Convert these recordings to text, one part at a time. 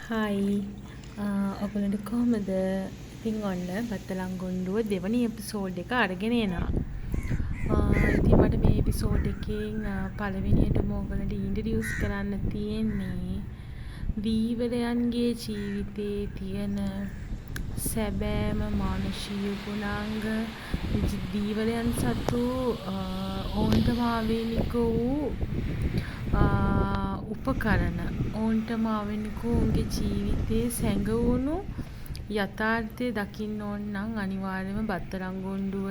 හයි ඔගලට කොහමද ඉතින් ඔන්න බත්තලංගොන්ඩුව දෙවනි එපිසෝඩ් එක අරගෙන එනවා. ඉතින් මට මේ එපිසෝඩ් එකෙන් පළවෙනියටම ඔයගලන්ට ඉන්ට්‍රොඩියුස් කරන්න තියෙන්නේ වීවරයන්ගේ ජීවිතේ තියෙන සැබෑම මානුෂීය ගුණාංග, වීවරයන් සතු ඔවුන්ටම ආවේනික වූ උපකරණ, ඔවුන්ටම ආවේනික ඔවුන්ගේ ජීවිතයේ සැඟවුණු යථාර්ථය දකින්න ඕන නම් අනිවාර්යයෙන්ම බත්තලංගොන්ඩුව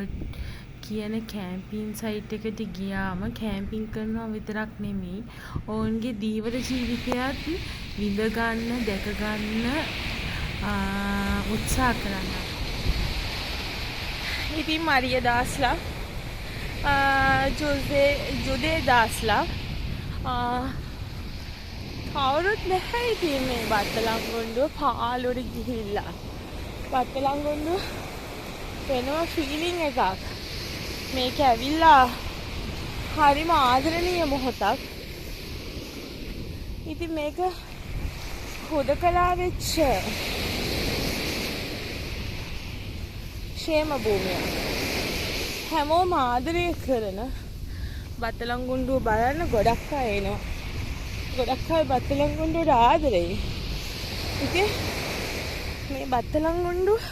කියන කැම්පින් සයිට් එකට ගියාම කැම්පින් කරනවා විතරක් නෙමෙයි, ඔවුන්ගේ දීවර ජීවිතයත් විඳ ගන්න, දැක ගන්න උත්සාහ කරනවා. ඉතින් මරිය දාස්ලා ජුදේ දාස්ලා කවුරුත් නැහැ. ඉතින් මේ බත්තලංගොන්ඩුව පාළුවට ගිහිල්ලා බත්තලංගොන්ඩුව වෙනම ෆීලිං එකක්. මේක ඇවිල්ලා හරිම ආදරණීය මොහොතක්. ඉතින් මේක හුදකලා වෙච්ච ക്ഷേම භූමියක්. හැමෝම ආදරය කරන බත්තලංගොන්ඩුව බලන්න ගොඩක් අය එනවා. ගොඩක් අය බත්තලංගොන්ඩුවට ආදරෙයි. ඉතින් මේ බත්තලංගොන්ඩුව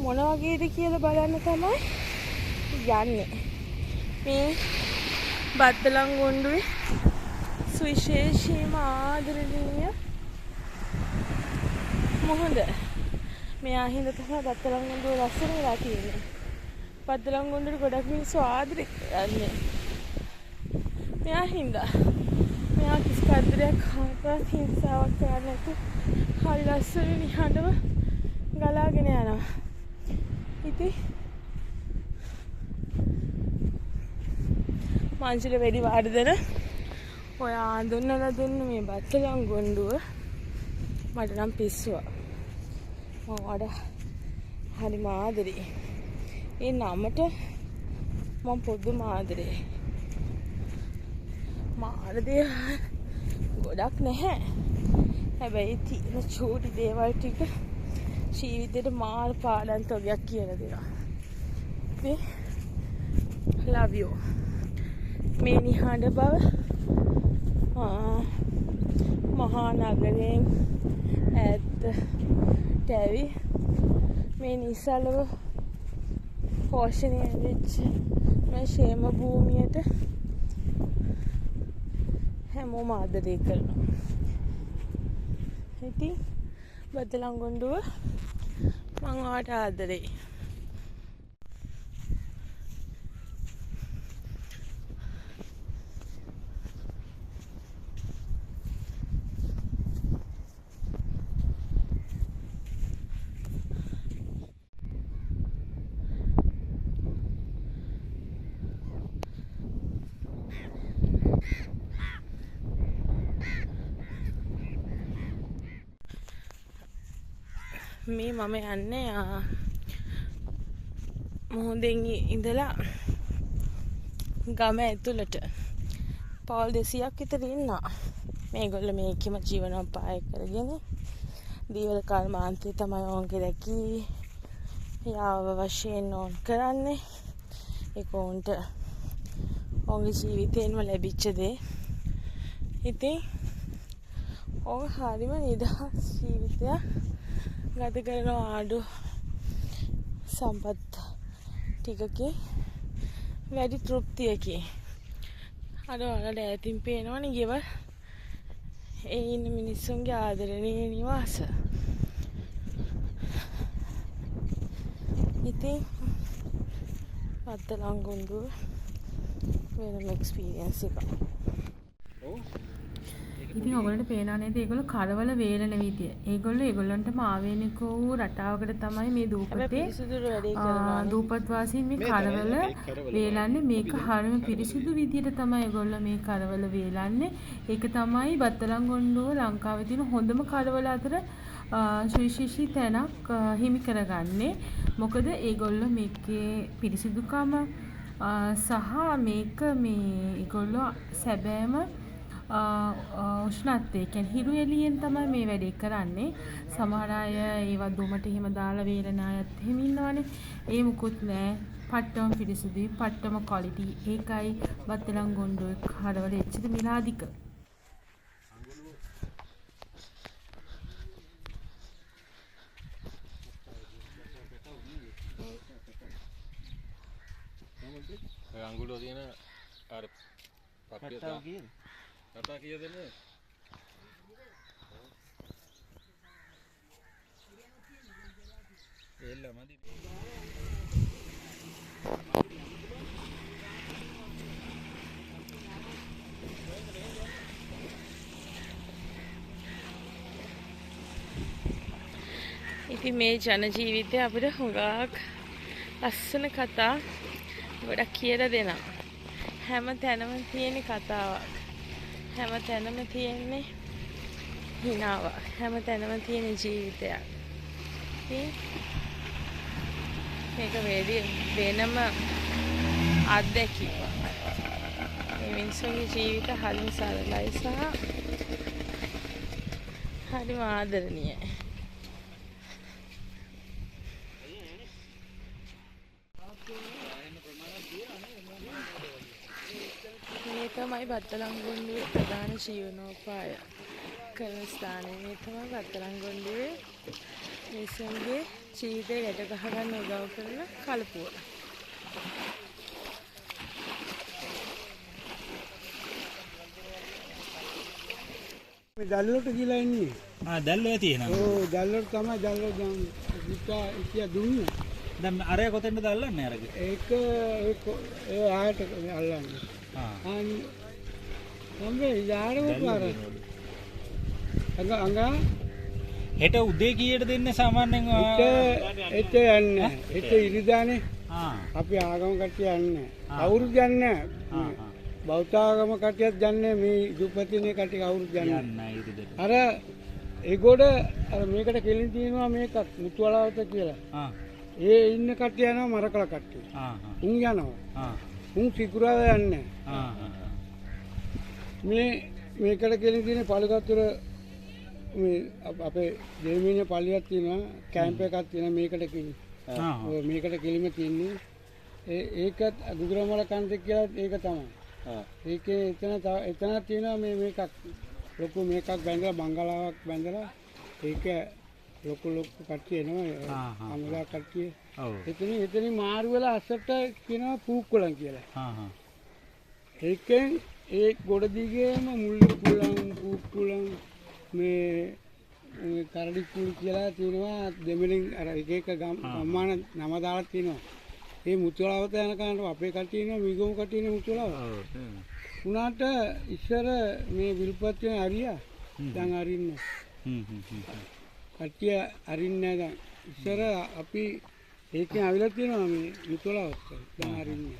මොන වගේද කියලා බලන්න තමයි යන්නේ. මේ බත්තලංගොන්ඩුවේ සුවිශේෂීම ආදරණීය මොහොත. මෙයා හින්දා තමයි බත්තලංගොන්ඩුව ලස්සන වෙලා තියෙන්නේ. බත්තලංගොන්ඩුවට ගොඩක් මිනිස්සු ආදරේ කරන්නේ මෙයා හින්දා. මෙයා කිසි කරදරයක් කාටවත් හිංසාවක් කරන්නේ නැතුව හරි ලස්සන නිහඬව ගලාගෙන යනවා. ඉතින් මංජුල වෙඩි වර්ධන ඔය ආඳුන්නලා දුන්න මේ බත්තලංගොන්ඩුව මට නම් පිස්සුවා. මම වඩා හරිම ආදරේ. ඒ නමට මම පුදුම ආදරේ. මාරදේ ගොඩක් නැහැ. හැබැයි තියෙන චූටි දේවල් ටික ජීවිතේට මාර පාඩම් තොගයක් කියලා දෙනවා. ඉතින් love you. මේ නිහඬ බව මහා නගරයෙන් ඈත ටැවි මේ නිසලව පෝෂණය වෙච්ච මේ ക്ഷേම භූමියට හැමෝම ආදරය කරනවා. ඉතින් බත්තලංගොන්ඩුව මං ඔයාට ආදරෙයි. මේ මම යන්නේ මුහුදෙන් ඉඳලා ගම ඇතුළට පවුල් 200ක් විතර ඉන්නවා. මේගොල්ලෝ මේකෙම ජීවනෝපාය කරගෙන දීවල කර්මාන්තේ තමයි ඔවුන්ගේ රැකී යාව වශයෙන් ඕන් කරන්නේ. ඒක ඔවුන්ට ඔවුන්ගේ ජීවිතේන්ම ලැබිච්ච දේ. ඉතින් ඔවුන් හරිම නිදහස් ජීවිතයක් ගත කරන ආඩු සම්පත් ටිකකින් වැඩි තෘප්තියකින්. අර ඔයාලට ඈතින් පේනවනේ ගෙවල්. ඒ ඉන්න මිනිස්සුන්ගේ ආදරණීය නිවාස. ඉතින් බත්තලංගොන්ඩුව වෙනම එක්ස්පීරියන්ස් එකක්. ඉතින් ඔයගොල්ලන්ට පේනවා නේද ඒගොල්ලෝ කරවල වේලන විදිය. ඒගොල්ලන්ටම ආවේනික වූ රටාවකට තමයි මේ දූපතේ දූපත් වාසීන් මේ කරවල වේලන්නේ. මේක හරිම පිරිසිදු විදියට තමයි ඒගොල්ලෝ මේ කරවල වේලන්නේ. ඒක තමයි බත්තලංගොන්ඩුව ලංකාවේ තියෙන හොඳම කරවල අතර සුවිශේෂී තැනක් හිමි කරගන්නේ. මොකද ඒගොල්ලෝ මේකේ පිරිසිදුකම සහ මේක මේ ඒගොල්ලෝ සැබෑම උෂ්ණත්වය කියන්නේ හිරු එළියෙන් තමයි මේ වැඩේ කරන්නේ. සමහර අය ඒවා දුමට එහෙම දාලා වේලන අයත් එහෙම ඉන්නවනේ. ඒ මුකුත් නෑ. පට්ටම පිරිසිදුයි, පට්ටම ක්වොලිටි. ඒකයි වත්තලන් ගොන්ඩෝයි කඩවල එච්චර මිල අධික. අඟුලෝ තියෙන අර පට්ටිය කීයද? කතා කීයද නේ? එල්ලමදි. ඉතින් මේ ජන ජීවිතය අපිට හුඟක් ලස්සන කතා ගොඩක් කියලා දෙනවා. හැම තැනම තියෙන කතාවක්. හැම තැනම තියෙන්නේ හිනාවක්. හැම තැනම තියෙන ජීවිතයක්. ඉතින් මේක වෙනම අත්දැකීමක්. මේ මිනිස්සුන්ගේ ජීවිත හරිම සරලයි සහ හරිම ආදරණීයයි. මේ තමයි බත්තලන්ගොඩුවේ ප්‍රධාන ජීවනෝපාය කරන ස්ථානය. මේ තමයි බත්තලන්ගොඩුවේ මිනිස්සුන්ගේ ජීවිතය ගැට ගහගන්න උදව් කරන කලපුව. මේ දැල්ලට ගිහලා ඉන්නේ. දැල්ලේ තියෙනවා. ඔව් දැල්ලට තමයි දැල්ල ඉතියා දුන්නේ. දැන් අරය කොතෙන්ද දැල්ලන්නේ අරගේ? ඒක ඒ ආයත අල්ලන්නේ. අන් සම්බේ යාරව පාර. අංගා හෙට උදේ කීයට දෙන්නේ සාමාන්‍යයෙන්? එත යන්නේ. එත ඉරිදානේ. අපි ආගම කට්ටිය යන්නේ. අවුරුදු යන්නේ. බෞද්ධ ආගම කට්ටියත් යන්නේ මේ දුප්පතිනේ කට්ටිය අවුරුදු යන්නේ. අර ඒගොඩ අර මේකට කෙලින් තියෙනවා මේකක් මුතුවලාවත කියලා. ඒ ඉන්න කට්ටිය යනවා මරකල කට්ටිය. උන් යනවා. උන් සිකුරාද යන්නේ. මේකට කෙලින් තියෙන පළගත්තුර මේ අපේ දෙවියන් පල්ලියක් තියෙනවා කැම්ප් එකක් තියෙනවා මේකට කෙලින්. මේකට කෙලින්ම තියෙන්නේ ඒකත් ගුගරමල කන්දේ කියලා ඒක තමයි. ඒකේ එතන තියෙනවා මේකක් ලොකු මේකක් බැඳලා බංගලාවක් බැඳලා ඒක ලොකු කට්ටිය එනවා අමලා කට්ටිය. එතන මාරු වෙලා අස්සට කියනවා පූක්කුලන් කියලා. ඒකෙන් ඒ ගොඩ දිගේම මුල්ලි කුලන් පූක්කුලන් මේ කරඩි කුලි කියලා තියෙනවා දෙමළෙන් අර එක ගම්මාන නම දාලා තියෙනවා. මේ මුතුලාවත යනකන් අපේ කට්ටිය ඉන්නවා මිගොමු කට්ටිය ඉන්නේ මුතුලාව. උනාට ඉස්සර මේ විල්පත් වෙන හරියා දැන් අරින්න. කට්ටිය අරින්නේ දැන් ඉස්සර අපි ඒකෙන් අවිලා තියෙනවා මේ මුතුලාවත් දැන් අරින්නේ.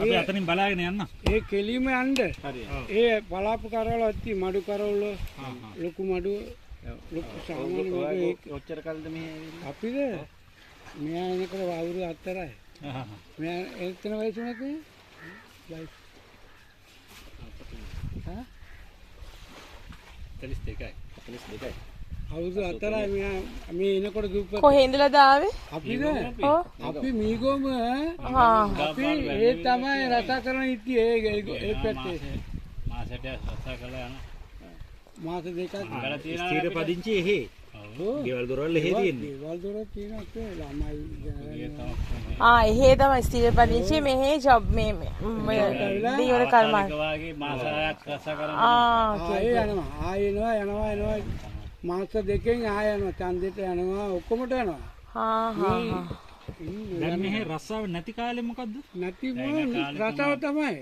අපි අතනින් බලාගෙන යන්න. ඒ කෙලිම යන්න. ඒ පලාපු කරවල ඇති මඩු කරවල ලොකු මඩු ලොකු සාමාන්‍ය මඩු ඔච්චර කල්ද මෙහෙ ඇවිල්ලා? අපිද මෙයා එනකොට අවුරුදු 4යි. මෙයා එතන වයස මොකද? වයස. හා? 32යි. 32යි. අවුරුදු 4යි මෙයා මේ එනකොට දුප්පත්. කොහේ ඉඳලාද ආවේ? අපිද? අපි මීගොම අපි ඒ තමයි රස කරන ඉතියේ ඒ පැත්තේ. මාසෙට රස කරලා යනවා. මාස දෙකක් ස්ථිර පදිංචි එහෙ. ගෙවල් දොරවල් එහෙ තියෙන්නේ. ගෙවල් දොරවල් තියෙනවා අපේ ළමයි. එහෙ තමයි ස්ථිර පදිංචි මෙහෙ ජොබ් මේ දීවර කර්මාන්ත. වගේ මාස 6ක් රස කරනවා. යනවා මාස දෙකෙන් ආය යනවා ඡන්දෙට යනවා ඔක්කොමට යනවා. දැන් මෙහෙ රස්සාව නැති කාලේ මොකද්ද? නැති රසාව තමයි.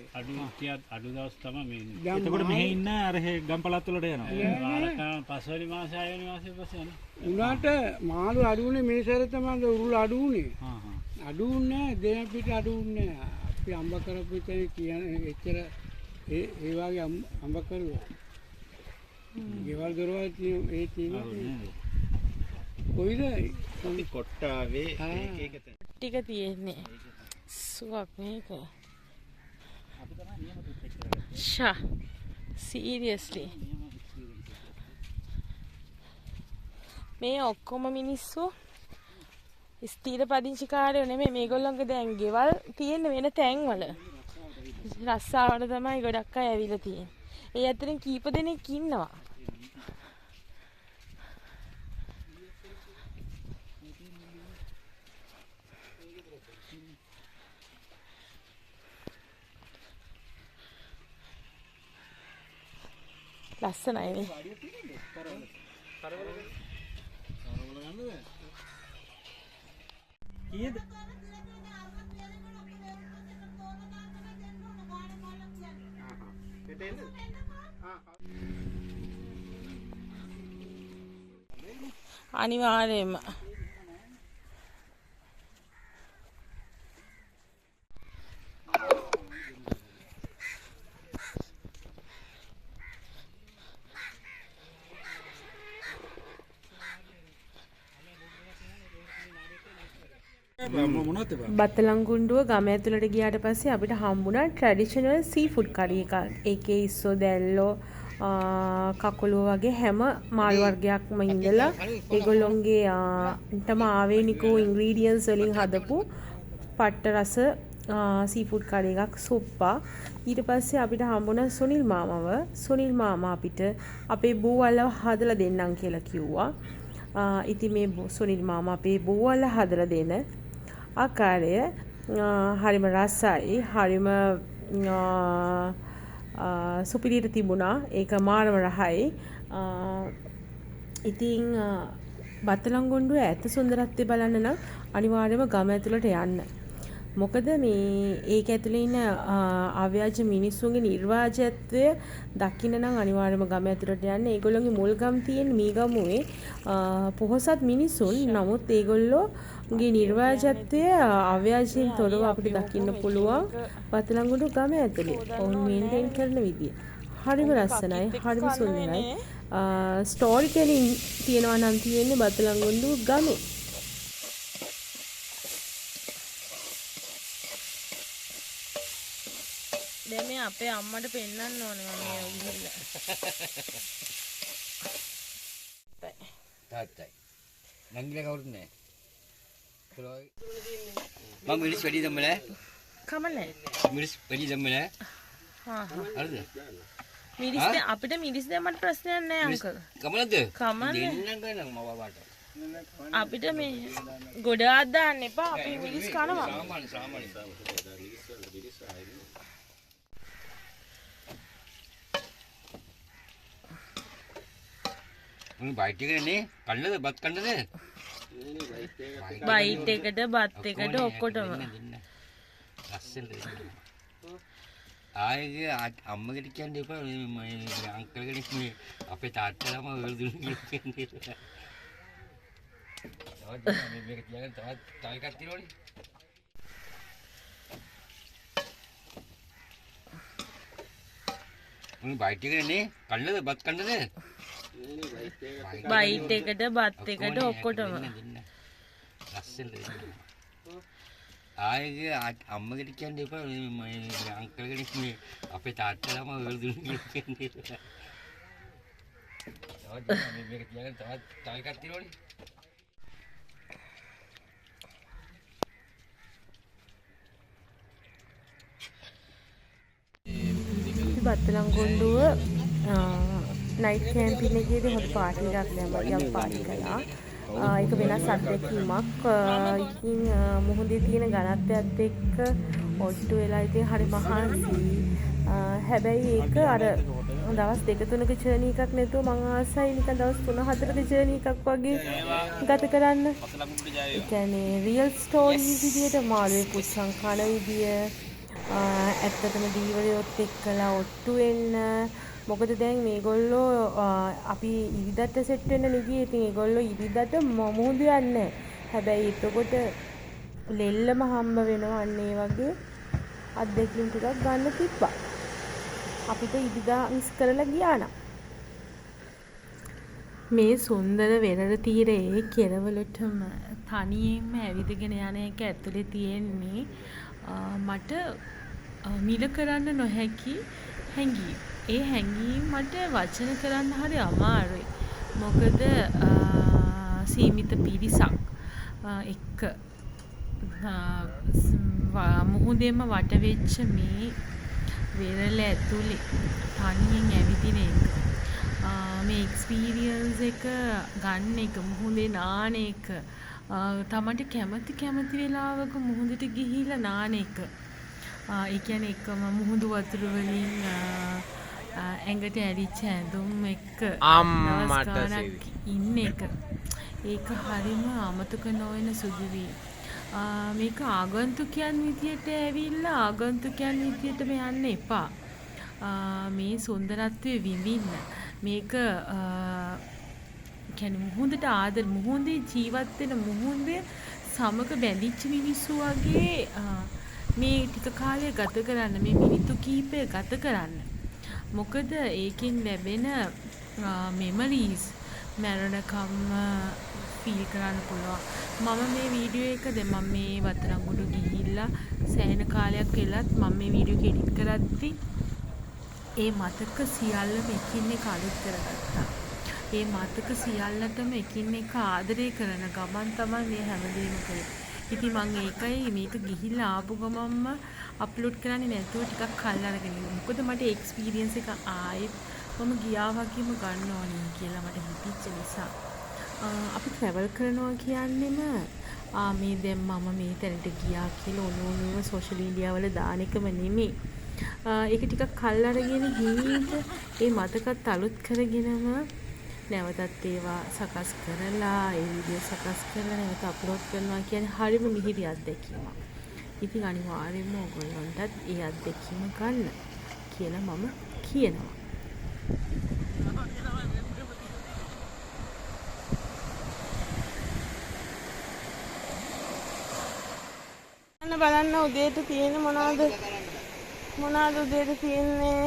අඩු දවස් තමයි මේ. එතකොට මෙහෙ ඉන්න අර ගම්පලත් වලට යනවා. පස්වෙනි මාසේ ආයෙනි මාසේ පස්සේ යනවා. උනාට මාළු අඩුුනේ මේ සැරේ තමයි උරුල අඩුුනේ. අඩුුන්නේ දෙන පිට අඩුුන්නේ. අපි අම්බ කරපු ඉතින් කියන්නේ එච්චර ඒ වගේ අම්බ කරුවා. ගෙවල් දොරවල් ඒ තියෙනවා. කොයිද කොට්ටාවේ ඒක ටික තියෙන්නේ. සුවක් මේක. ෂා සීරියස්ලි මේ ඔක්කොම මිනිස්සු ස්ථීර පදිංචිකාරයෝ නෙමෙයි මේගොල්ලන්ගේ දැන් ගෙවල් තියෙන වෙන තැන්වල රස්සාවට තමයි ගොඩක් අය ඇවිල්ලා තියෙන්නේ. ඒ අතරින් කීප දෙනෙක් ඉන්නවා. ලස්සනයි නේ. කීයද? අනිවාර්යයෙන්ම බත්තලංගුණ්ඩුව ගම ඇතුළට ගියාට පස්සේ අපිට හම්බුණා ට්‍රැඩිෂනල් සීෆුඩ් කරි එකක්. ඒකේ ඉස්සෝ දැල්ලෝ කකුලුව වගේ හැම මාළු වර්ගයක්ම ඉඳලා ඒගොල්ලොන්ගේ තම ආවේනික වූ ඉන්ග්‍රීඩියන්ට්ස් වලින් හදපු පට්ට රස සීෆුඩ් කරි එකක් සුප්පා. ඊට පස්සේ අපිට හම්බුණා සුනිල් මාමව. සුනිල් මාමා අපිට අපේ බූවල්ව හදලා දෙන්නම් කියලා කිව්වා. ඉතින් මේ සුනිල් මාමා අපේ බූවල්ව හදලා දෙන ආකාරය හරිම රසයි, හරිම සුපිරියට තිබුණා. ඒක මාරම රහයි. ඉතින් බත්තලංගුණ්ඩුව ඇත්ත සුන්දරත්වය බලන්න නම් අනිවාර්යයෙන්ම ගම ඇතුළට යන්න. මොකද මේ ඒක ඇතුළේ ඉන්න අව්‍යාජ මිනිස්සුන්ගේ නිර්වාජකත්වය දකින්න නම් අනිවාර්යයෙන්ම ගම ඇතුළට යන්න. ඒගොල්ලෝගේ මුල් ගම් තියෙන මීගමුවේ පොහොසත් මිනිසුන්. නමුත් ඒගොල්ලෝගේ නිර්වාජකත්වය අව්‍යාජයෙන් තොරව අපිට දකින්න පුළුවන් බත්තලංගුඩු ගම ඇතුළේ. ඔවුන් මේන්ටේන් කරන විදිය හරිම ලස්සනයි, හරිම සුන්දරයි. ස්ටෝරි ටෙලින් තියෙනවා නම් තියෙන්නේ බත්තලංගුඩු ගමේ. දැන් මේ අපේ අම්මට පෙන්නන්න ඕනේ මම මේ ගිහිල්ලා. තාත්තයි. නංගිලා කවුරුත් නැහැ. මම මිනිස් වැඩි දෙන්න නෑ. කමන්නේ. මිනිස් වැඩි දෙන්න නෑ. හා හා. හරිද? මිරිස් දැන් අපිට මිරිස් දැම්මට ප්‍රශ්නයක් නැහැ අංකල්. කමනද? කමන්නේ. දෙන්නම් ගන්න මම බාට. අපිට මේ ගොඩාක් දාන්න එපා. අපි මිරිස් කනවා. සාමාන්‍ය. උන් බයිට් එකනේ කන්නද බත් කන්නද? බයිට් එකට බත් එකට ඔක්කොටම. ලස්සනද? ආයේ අම්මගෙට කියන්න එපා මේ අංකල් කෙනෙක් මේ අපේ තාත්තලාම වල දුන්නේ කියන්නේ. තවත් මේක තියාගෙන තව එකක් තියෙනවනේ. උන් බයිට් එකනේ කන්නද බත් කන්නද? බයිට් එකට බත් එකට ඔක්කොටම. ලස්සනද? ආයේ අම්මගෙට කියන්න එපා මේ අංකල් කෙනෙක් මේ අපේ තාත්තලාම වල දුන්නේ කියන්නේ. තවත් මේක තියාගෙන තව එකක් තියෙනවනේ. බත්තලංගුණ්ඩුව නයිට් කැම්පින් එකේදී හොඳ පාටි එකක් යම් පාටි කළා. ඒක වෙනස් අත්දැකීමක්. ඉතින් මුහුදේ තියෙන ඝනත්වයත් එක්ක ඔට්ටු වෙලා ඉතින් හරි මහන්සි. හැබැයි ඒක අර දවස් 2-3ක ජර්නි එකක් නැතුව මං ආසයි නිකන් දවස් 3-4ක ජර්නි එකක් වගේ ගත කරන්න. ඒ කියන්නේ රියල් ස්ටෝරි විදියට මාළුවේ පුච්චන් කන විදිය ඇත්තටම දීවරයොත් එක්කලා ඔට්ටු වෙන්න. මොකද දැන් මේගොල්ලෝ අපි ඉරිදට සෙට් වෙන්න නිගියේ. ඉතින් ඒගොල්ලෝ ඉරිදට මුහුදු යන්නේ. හැබැයි එතකොට ලෙල්ලම හම්බ වෙනවා. අන්න ඒ වගේ අත්දැකීම් ටිකක් ගන්න තිබ්බා. අපිට ඉරිදා මිස් කරලා ගියා නම්. මේ සුන්දර වෙරළ තීරයේ කෙරවලටම තනියෙන්ම ඇවිදගෙන යන එක ඇතුලේ තියෙන්නේ මට මිල කරන්න නොහැකි හැඟීම්. ඒ හැඟීම් මට වචන කරන්න හරි අමාරුයි. මොකද සීමිත පිරිසක් එක්ක මුහුදෙම වට වෙච්ච මේ වෙරළ ඇතුලේ තනියෙන් ඇවිදින එක. මේ එක්ස්පීරියන්ස් එක ගන්න එක, මුහුදේ නාන එක, තමන්ට කැමති වෙලාවක මුහුදට ගිහිල්ලා නාන එක. ඒ කියන්නේ එකම මුහුදු වතුර වලින් ඇඟට ඇරිච්ච ඇඳුම් එක්ක අම්මට ඉන්න එක. ඒක හරිම අමතක නොවන සුදුවීම්. මේක ආගන්තුකයන් විදියට ඇවිල්ලා ආගන්තුකයන් විදියටම යන්න එපා. මේ සුන්දරත්වය විඳින්න. මේක කියන්නේ මුහුදට ආදර, මුහුදේ ජීවත් වෙන, මුහුදේ සමග බැඳිච්ච මිනිස්සු වගේ මේ ටික කාලය ගත කරන්න, මේ මිනිත්තු කිහිපය ගත කරන්න. මොකද ඒකෙන් ලැබෙන මෙමරීස් මැරෙනකම්ම ෆීල් කරන්න පුළුවන්. මම මේ වීඩියෝ එක මම මේ වතරංගුඩු ගිහිල්ලා සෑහෙන කාලයක් වෙලත් මම මේ වීඩියෝ එක එඩිට් කරද්දි ඒ මතක සියල්ලම එකින් එක අලුත් කරගත්තා. ඒ මතක සියල්ලටම එකින් එක ආදරය කරන ගමන් තමයි මේ හැමදේම කළේ. ඉතින් මම ඒකයි මේක ගිහිල්ලා ආපු ගමන්ම අප්ලෝඩ් කරන්නේ නැතුව ටිකක් කල් අරගෙන ඉන්නේ. මොකද මට එක්ස්පීරියන්ස් එක ආයෙත් මම ගියා වගේම ගන්න ඕනේ කියලා මට හිතෙච්ච නිසා. අපි ට්‍රැවල් කරනවා කියන්නේම මේ දැන් මම මේ තැනට ගියා කියලා ඕනෝනම සෝෂල් මීඩියා වල දාන එකම නෙමෙයි. ඒක ටිකක් කල් අරගෙන හිමීට ඒ මතකත් අලුත් කරගෙනම නැවතත් ඒවා සකස් කරලා ඒ වීඩියෝ සකස් කරලා නැවත අප්ලෝඩ් කරනවා කියන්නේ හරිම මිහිරි අත්දැකීමක්. ඉතින් අනිවාර්යයෙන්ම ඔයගොල්ලන්ටත් ඒ අත්දැකීම ගන්න කියලා මම කියනවා. බලන්න උදේට තියෙන මොනවද උදේට තියෙන්නේ?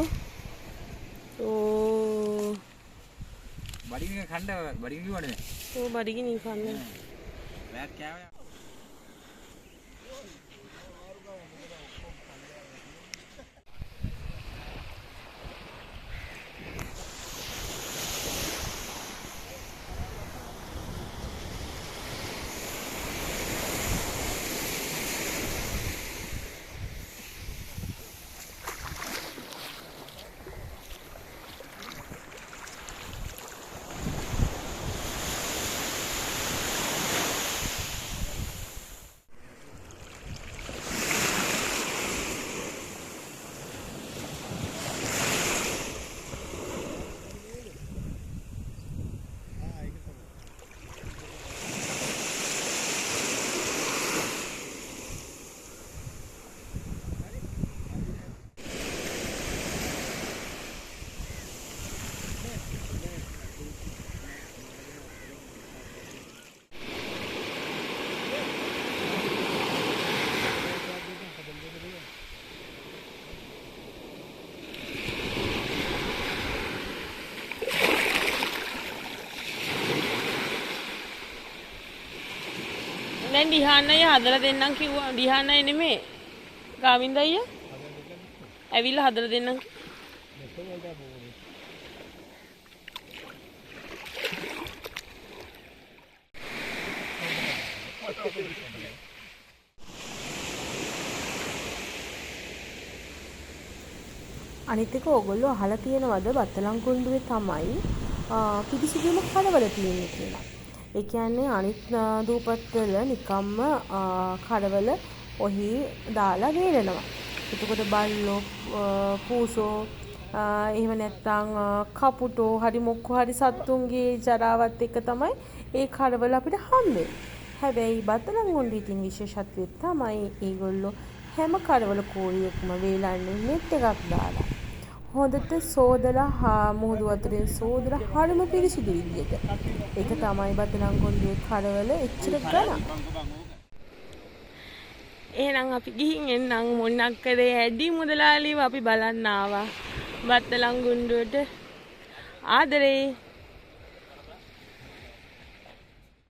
බඩගිනි කන්න බඩගිනි වඩ නෑ. ඕ බඩගිනි කන්න. රෑත් කෑවා. දැන් දිහාන් අයියා හදලා දෙන්නම් කිව්වා. දිහාන් අයියා නෙමෙයි. ගාවින්ද අයියා. ඇවිල්ලා හදලා දෙන්නම් අනිත් එක ඕගොල්ලෝ අහලා තියෙනවද බත්තලංකුණ්ඩුවේ තමයි පිරිසිදුම කඩවල තියෙන්නේ කියලා. ඒ කියන්නේ අනිත් දූපත්වල නිකම්ම කඩවල ඔහි දාලා වේලනවා. එතකොට බල්ලෝ පූසෝ එහෙම නැත්නම් කපුටෝ හරි මොකෝ හරි සත්තුන්ගේ ජරාවත් එක තමයි ඒ කඩවල අපිට හම්බෙන්නේ. හැබැයි බත්තලංකුණ්ඩුවේ තියෙන විශේෂත්වය තමයි ඒගොල්ලෝ හැම කඩවල කෝරියකම වේලන්නේ net එකක් දාලා. හොඳට සෝදලා මුහුදු වතුරෙන් සෝදලා හරිම පිරිසිදු විදියට. ඒක තමයි බත්තලංකුණ්ඩුවේ කඩවල එච්චර ගණන්. එහෙනම් අපි ගිහින් එන්නම් මොන්නක්කරේ ඇඩි මුදලාලිව අපි බලන්න ආවා. බත්තලංකුණ්ඩුවට ආදරේ